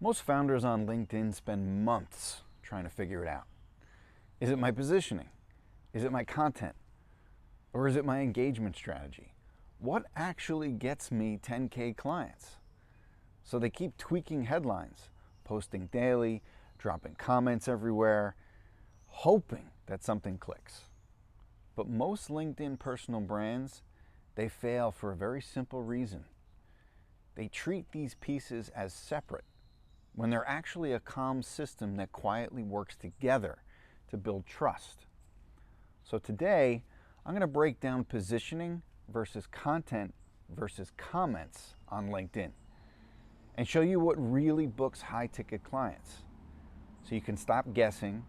Most founders on LinkedIn spend months trying to figure it out. Is it my positioning? Is it my content? Or is it my engagement strategy? What actually gets me 10K clients? So they keep tweaking headlines, posting daily, dropping comments everywhere, hoping that something clicks. But most LinkedIn personal brands, they fail for a very simple reason. They treat these pieces as separate when they're actually a calm system that quietly works together to build trust. So today, I'm going to break down positioning versus content versus comments on LinkedIn and show you what really books high-ticket clients so you can stop guessing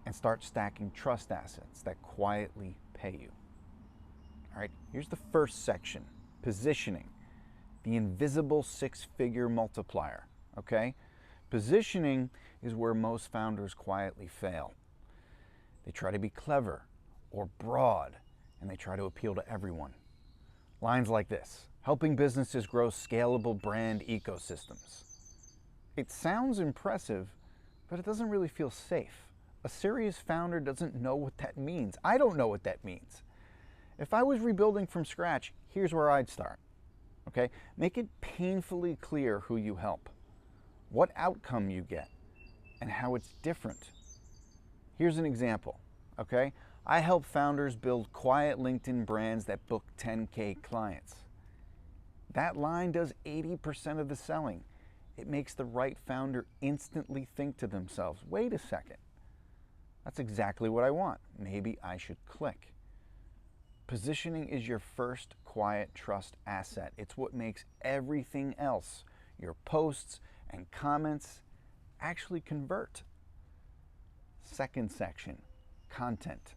and start stacking trust assets that quietly pay you. All right, here's the first section, positioning, the invisible six-figure multiplier, okay? Positioning is where most founders quietly fail. They try to be clever or broad, and they try to appeal to everyone. Lines like this: helping businesses grow scalable brand ecosystems. It sounds impressive, but it doesn't really feel safe. A serious founder doesn't know what that means. I don't know what that means. If I was rebuilding from scratch, here's where I'd start. Okay? Make it painfully clear who you help, what outcome you get, and how it's different. Here's an example. Okay? I help founders build quiet LinkedIn brands that book 10K clients. That line does 80% of the selling. It makes the right founder instantly think to themselves, wait a second, that's exactly what I want. Maybe I should click. Positioning is your first quiet trust asset. It's what makes everything else, your posts and comments, actually convert. Second section, content.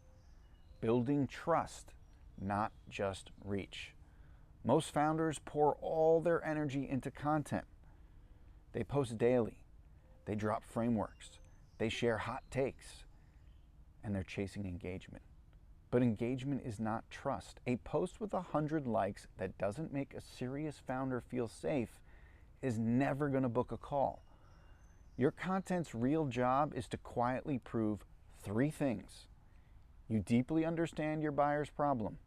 Building trust, not just reach. Most founders pour all their energy into content. They post daily, they drop frameworks, they share hot takes, and they're chasing engagement. But engagement is not trust. A post with 100 likes that doesn't make a serious founder feel safe is never going to book a call. Your content's real job is to quietly prove three things. You deeply understand your buyer's problem.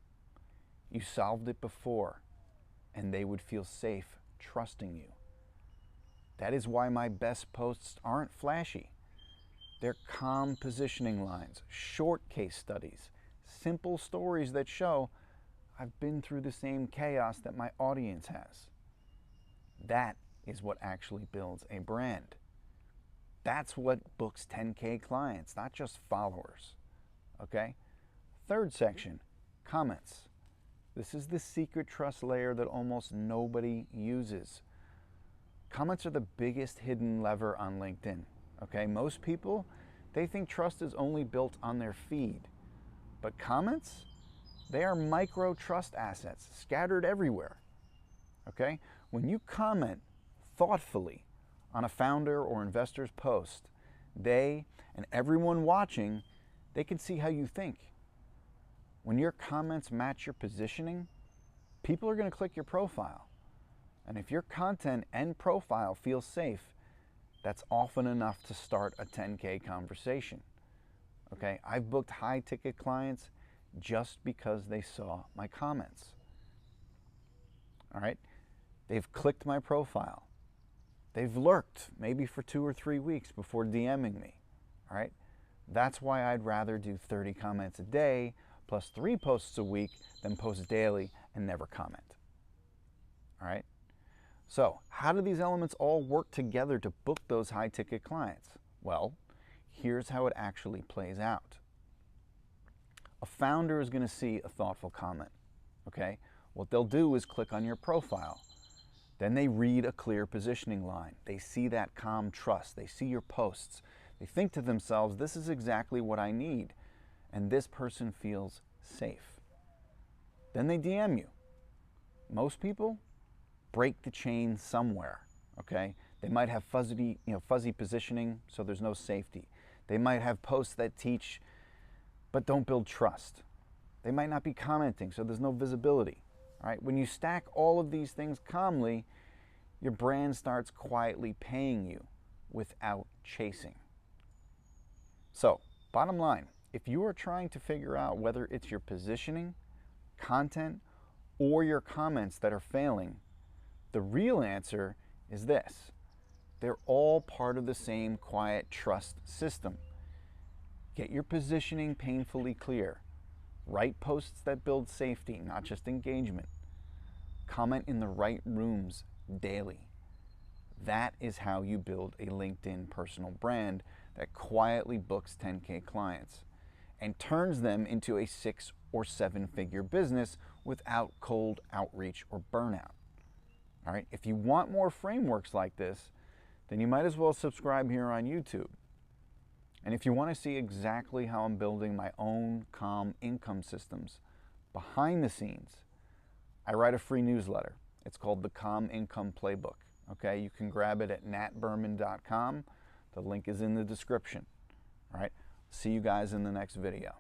You solved it before, and they would feel safe trusting you. That is why my best posts aren't flashy. They're calm positioning lines, short case studies, simple stories that show I've been through the same chaos that my audience has. That is what actually builds a brand. That's what books 10K clients, not just followers. Okay? Third section, comments. This is the secret trust layer that almost nobody uses. Comments are the biggest hidden lever on LinkedIn. Okay? Most people, they think trust is only built on their feed. But comments, they are micro trust assets scattered everywhere. Okay? When you comment thoughtfully on a founder or investor's post, they and everyone watching, they can see how you think. When your comments match your positioning, people are going to click your profile. And if your content and profile feel safe, that's often enough to start a 10K conversation. Okay, I've booked high-ticket clients just because they saw my comments. All right, they've clicked my profile. They've lurked maybe for 2 or 3 weeks before DMing me. All right, that's why I'd rather do 30 comments a day plus 3 posts a week than post daily and never comment. All right, so how do these elements all work together to book those high-ticket clients? Well, here's how it actually plays out. A founder is going to see a thoughtful comment, okay? What they'll do is click on your profile. Then they read a clear positioning line. They see that calm trust. They see your posts. They think to themselves, this is exactly what I need. And this person feels safe. Then they DM you. Most people break the chain somewhere, okay? They might have fuzzy positioning, so there's no safety. They might have posts that teach but don't build trust. They might not be commenting, so there's no visibility. All right? When you stack all of these things calmly, your brand starts quietly paying you. without chasing. So, bottom line, if you are trying to figure out whether it's your positioning, content, or your comments that are failing, the real answer is this. They're all part of the same quiet trust system. Get your positioning painfully clear. Write posts that build safety, not just engagement. Comment in the right rooms daily. That is how you build a LinkedIn personal brand that quietly books 10K clients and turns them into a 6 or 7 figure business without cold outreach or burnout. All right, if you want more frameworks like this, then you might as well subscribe here on YouTube. And if you want to see exactly how I'm building my own calm income systems behind the scenes, I write a free newsletter. It's called the Calm Income Playbook. Okay, you can grab it at natberman.com. The link is in the description. All right, see you guys in the next video.